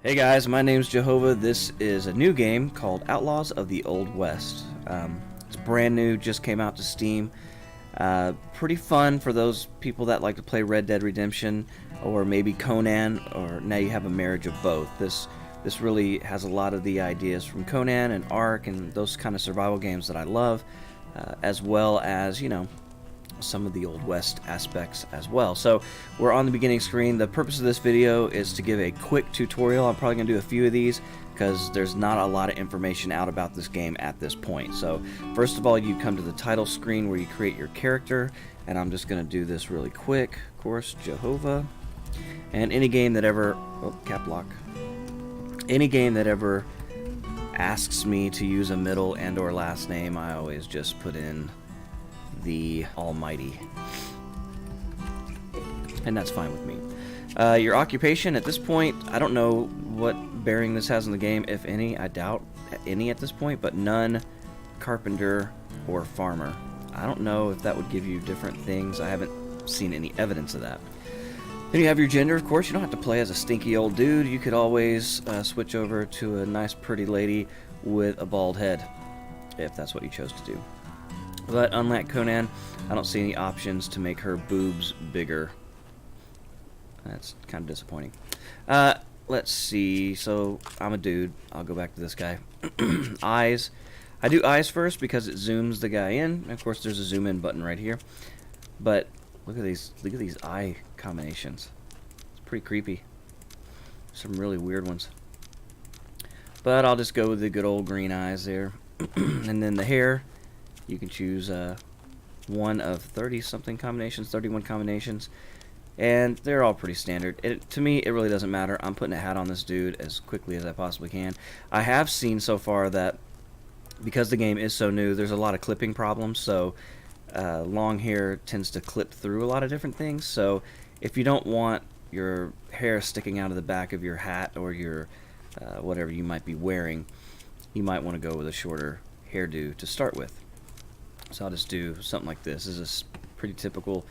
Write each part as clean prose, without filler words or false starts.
Hey guys, my name's Jehovah. This is a new game called Outlaws of the Old West. It's brand new, just came out to Steam. Pretty fun for those people that like to play Red Dead Redemption or maybe Conan, or now you have a marriage of both. This really has a lot of the ideas from Conan and Ark and those kind of survival games that I love, as well as, you know, some of the Old West aspects as well. So we're on the beginning screen. The purpose of this video is to give a quick tutorial. I'm probably going to do a few of these because there's not a lot of information out about this game at this point. So first of all, you come to the title screen where you create your character, and I'm just going to do this really quick. Of course, Jehovah. And any game that ever, cap lock. Any game that ever asks me to use a middle and or last name, I always just put in the Almighty, and that's fine with me. Your occupation at this point, I don't know what bearing this has in the game, if any. I doubt any at this point, but none, carpenter, or farmer. I don't know if that would give you different things. I haven't seen any evidence of that. Then you have your gender. Of course, you don't have to play as a stinky old dude. You could always switch over to a nice pretty lady with a bald head, if that's what you chose to do. But unlike Conan, I don't see any options to make her boobs bigger. That's kind of disappointing. Let's see. So I'm a dude. I'll go back to this guy. Eyes. I do eyes first because it zooms the guy in. And of course, there's a zoom in button right here. But look at these. Look at these eye combinations. It's pretty creepy. Some really weird ones. But I'll just go with the good old green eyes there. And then the hair. You can choose one of 30-something combinations, 31 combinations, and they're all pretty standard. To me, it really doesn't matter. I'm putting a hat on this dude as quickly as I possibly can. I have seen so far that because the game is so new, there's a lot of clipping problems, so long hair tends to clip through a lot of different things. So if you don't want your hair sticking out of the back of your hat or your whatever you might be wearing, you might want to go with a shorter hairdo to start with. So I'll just do something like this. This is a pretty typical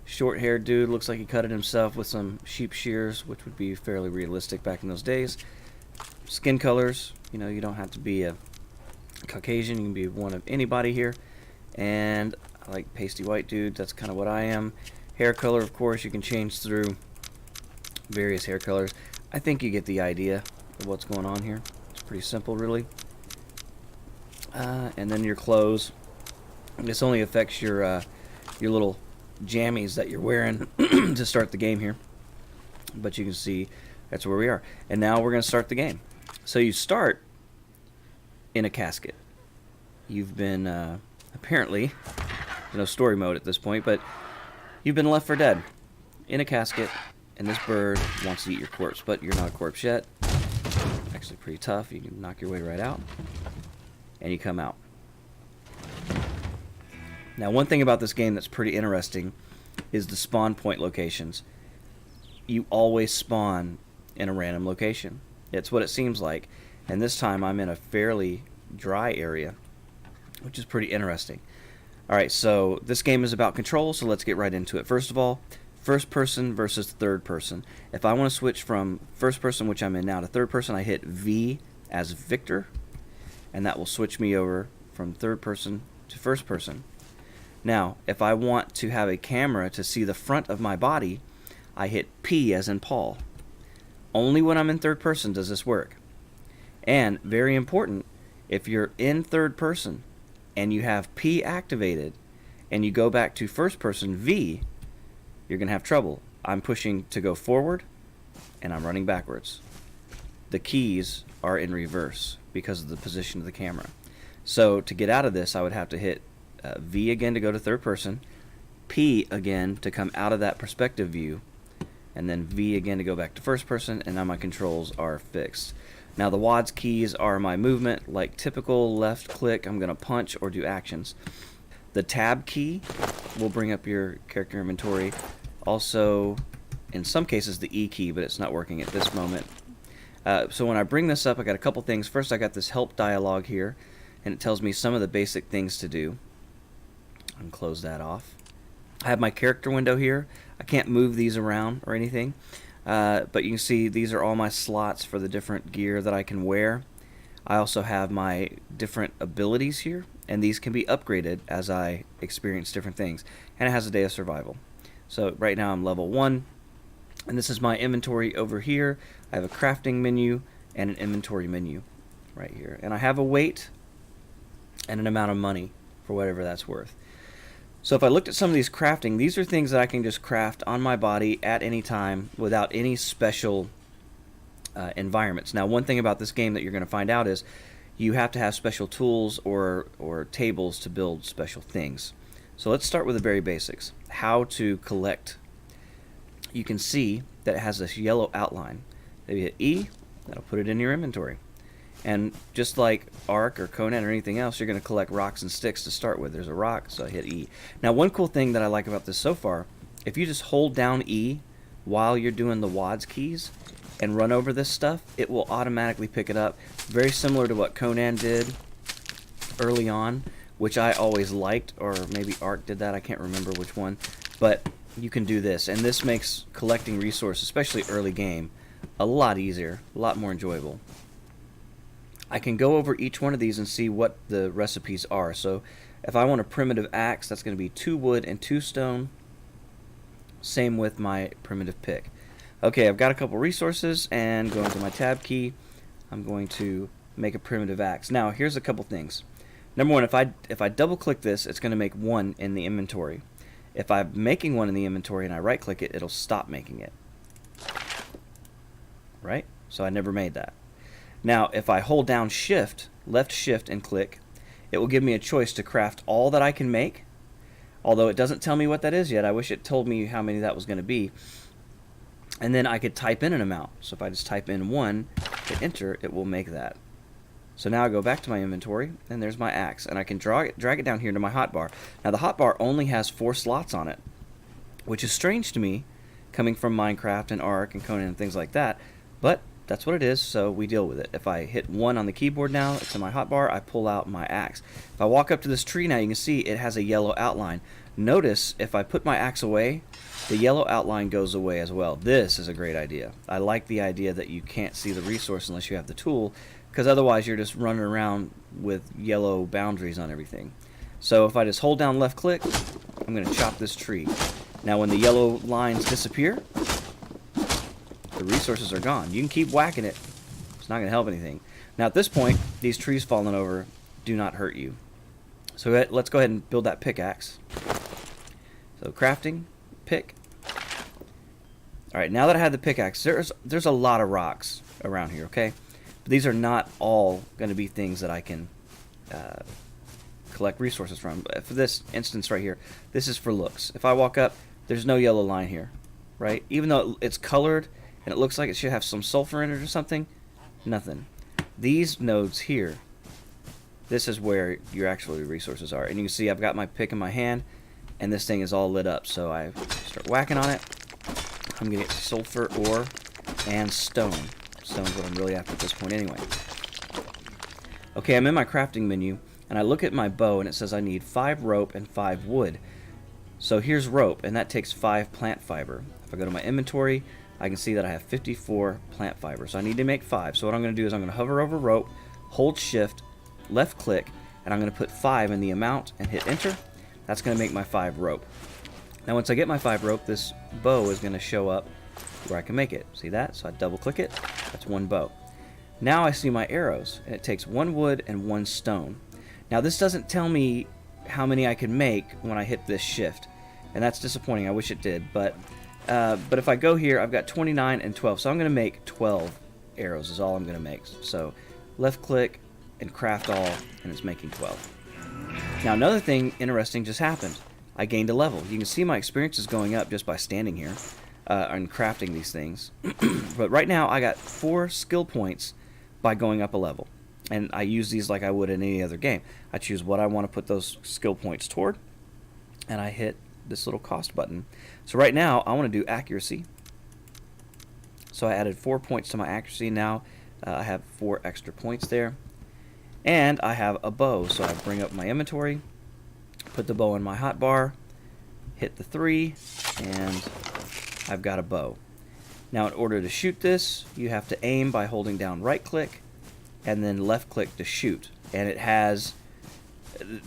short-haired dude. Looks like he cut it himself with some sheep shears, which would be fairly realistic back in those days. Skin colors, you know, you don't have to be a Caucasian. You can be one of anybody here. And I like pasty white dude. That's kind of what I am. Hair color, of course, you can change through various hair colors. I think you get the idea of what's going on here. It's pretty simple, really. And then your clothes. This only affects your little jammies that you're wearing to start the game here. But you can see that's where we are. And now we're going to start the game. So you start in a casket. You've been, apparently, no story mode at this point, but you've been left for dead in a casket, and this bird wants to eat your corpse, but you're not a corpse yet. Actually pretty tough. You can knock your way right out, and you come out. Now, one thing about this game that's pretty interesting is the spawn point locations. You always spawn in a random location. It's what it seems like. And this time I'm in a fairly dry area, which is pretty interesting. Alright, so this game is about control, so let's get right into it. First of all, first person versus third person. If I want to switch from first person, which I'm in now, to third person, I hit V as Victor, and that will switch me over from third person to first person. Now, if I want to have a camera to see the front of my body, I hit P as in Paul. Only when I'm in third person does this work. And, very important, if you're in third person and you have P activated and you go back to first person V, you're going to have trouble. I'm pushing to go forward and I'm running backwards. The keys are in reverse because of the position of the camera. So, to get out of this, I would have to hit V again to go to third person, P again to come out of that perspective view, and then V again to go back to first person, and now my controls are fixed. Now the WASD keys are my movement, like typical left click, I'm going to punch or do actions. The tab key will bring up your character inventory. Also, in some cases, the E key, but it's not working at this moment. So when I bring this up, I got a couple things. First, I got this help dialog here, and it tells me some of the basic things to do. And close that off. I have my character window here. I can't move these around or anything. But you can see these are all my slots for the different gear that I can wear. I also have my different abilities here, and these can be upgraded as I experience different things. And it has a day of survival. So right now I'm level 1, and this is my inventory over here. I have a crafting menu and an inventory menu right here. And I have a weight and an amount of money for whatever that's worth. So if I looked at some of these crafting, these are things that I can just craft on my body at any time without any special environments. Now, one thing about this game that you're going to find out is you have to have special tools or tables to build special things. So let's start with the very basics. How to collect. You can see that it has this yellow outline. If you hit E, that'll put it in your inventory. And just like Ark or Conan or anything else, you're going to collect rocks and sticks to start with. There's a rock, so I hit E. Now, one cool thing that I like about this so far, if you just hold down E while you're doing the WASD keys and run over this stuff, it will automatically pick it up. Very similar to what Conan did early on, which I always liked, or maybe Ark did that, I can't remember which one. But you can do this, and this makes collecting resources, especially early game, a lot easier, a lot more enjoyable. I can go over each one of these and see what the recipes are. So if I want a primitive axe, that's going to be 2 wood and 2 stone. Same with my primitive pick. Okay, I've got a couple resources, and going to my tab key, I'm going to make a primitive axe. Now, here's a couple things. Number one, if I double click this, it's going to make 1 in the inventory. If I'm making 1 in the inventory and I right click it, it'll stop making it. Right? So I never made that. Now, if I hold down shift, left shift and click, it will give me a choice to craft all that I can make. Although it doesn't tell me what that is yet. I wish it told me how many that was going to be. And then I could type in an amount. So if I just type in 1, hit enter, it will make that. So now I go back to my inventory, and there's my axe. And I can drag it down here to my hotbar. Now the hotbar only has 4 slots on it, which is strange to me, coming from Minecraft and Ark and Conan and things like that. But that's what it is, so we deal with it. If I hit 1 on the keyboard now, it's in my hotbar, I pull out my axe. If I walk up to this tree now, you can see it has a yellow outline. Notice, if I put my axe away, the yellow outline goes away as well. This is a great idea. I like the idea that you can't see the resource unless you have the tool, because otherwise you're just running around with yellow boundaries on everything. So if I just hold down left click, I'm going to chop this tree. Now when the yellow lines disappear, the resources are gone. You can keep whacking it. It's not going to help anything. Now at this point, these trees falling over do not hurt you. So let's go ahead and build that pickaxe. So crafting, pick. Alright, now that I have the pickaxe, there's a lot of rocks around here, okay? But these are not all going to be things that I can collect resources from. For this instance right here, this is for looks. If I walk up, there's no yellow line here, right? Even though it's colored and it looks like it should have some sulfur in it or something, nothing. These nodes here, this is where your actual resources are. And you can see I've got my pick in my hand, and this thing is all lit up. So I start whacking on it. I'm going to get sulfur, ore, and stone. Stone's what I'm really after at this point anyway. Okay, I'm in my crafting menu, and I look at my bow, and it says I need 5 rope and 5 wood. So here's rope, and that takes 5 plant fiber. If I go to my inventory, I can see that I have 54 plant fiber. So I need to make 5. So what I'm going to do is I'm going to hover over rope, hold shift, left click, and I'm going to put 5 in the amount and hit enter. That's going to make my 5 rope. Now once I get my 5 rope, this bow is going to show up where I can make it. See that? So I double click it. That's 1 bow. Now I see my arrows, and it takes 1 wood and 1 stone. Now this doesn't tell me how many I can make when I hit this shift, and that's disappointing. I wish it did, but if I go here, I've got 29 and 12, so I'm going to make 12 arrows is all I'm going to make. So left click and craft all, and it's making 12. Now another thing interesting just happened. I gained a level. You can see my experience is going up just by standing here and crafting these things. But right now I got 4 skill points by going up a level. And I use these like I would in any other game. I choose what I want to put those skill points toward, and I hit this little cost button. So right now I want to do accuracy. So I added 4 points to my accuracy. Now I have 4 extra points there. And I have a bow, so I bring up my inventory, put the bow in my hotbar, hit the 3, and I've got a bow. Now in order to shoot this, you have to aim by holding down right click and then left click to shoot. And it has,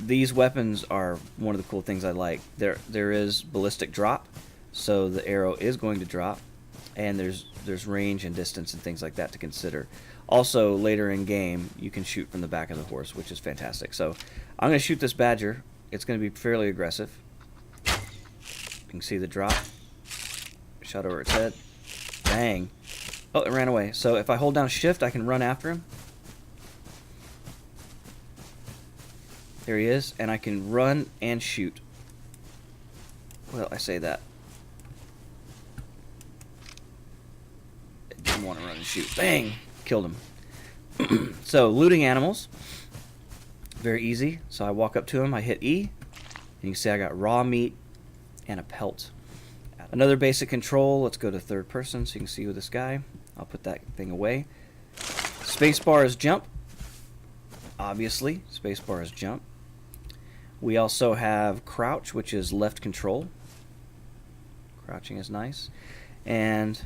these weapons are one of the cool things I like. There is ballistic drop, so the arrow is going to drop, and there's range and distance and things like that to consider. Also, later in game, you can shoot from the back of the horse, which is fantastic. So I'm going to shoot this badger. It's going to be fairly aggressive. You can see the drop. Shot over its head. Bang. Oh, it ran away. So if I hold down shift, I can run after him. There he is, and I can run and shoot. Well, I say that. I didn't want to run and shoot. Bang! Killed him. So, looting animals. Very easy. So I walk up to him, I hit E, and you can see I got raw meat and a pelt. Another basic control, let's go to third person so you can see with this guy. I'll put that thing away. Spacebar is jump. Obviously, spacebar is jump. We also have crouch, which is left control. Crouching is nice. And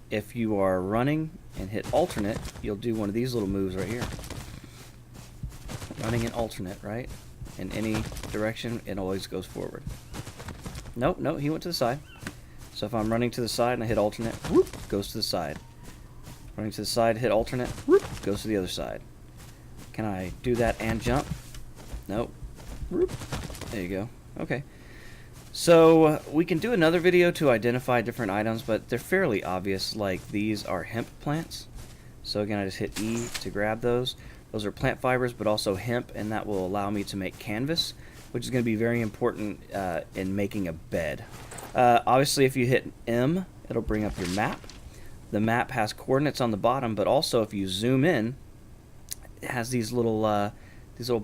if you are running and hit alternate, you'll do one of these little moves right here. Running and alternate, right? In any direction, it always goes forward. Nope, no, he went to the side. So if I'm running to the side and I hit alternate, whoop, goes to the side. Running to the side, hit alternate, whoop, goes to the other side. Can I do that and jump? Nope. Whoop. There you go. Okay. So we can do another video to identify different items, but they're fairly obvious. Like these are hemp plants. So again, I just hit E to grab those. Those are plant fibers, but also hemp, and that will allow me to make canvas, which is going to be very important in making a bed. Obviously, if you hit M, it'll bring up your map. The map has coordinates on the bottom, but also if you zoom in, it has these little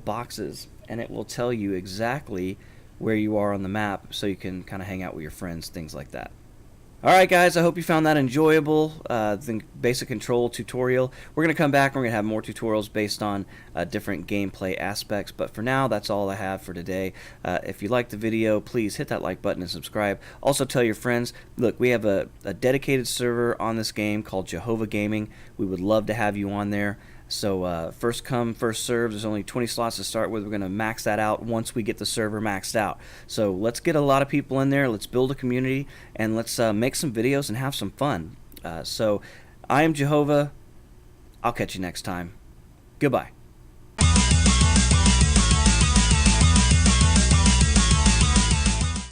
boxes, and it will tell you exactly where you are on the map, so you can kind of hang out with your friends, things like that. Alright guys, I hope you found that enjoyable, the basic control tutorial. We're going to come back and we're going to have more tutorials based on different gameplay aspects, but for now, that's all I have for today. If you liked the video, please hit that like button and subscribe. Also tell your friends, look, we have a dedicated server on this game called JoeHova-Gaming. We would love to have you on there. So first come, first serve. There's only 20 slots to start with. We're going to max that out once we get the server maxed out. So let's get a lot of people in there. Let's build a community, and let's make some videos and have some fun. So I am JoeHova. I'll catch you next time. Goodbye.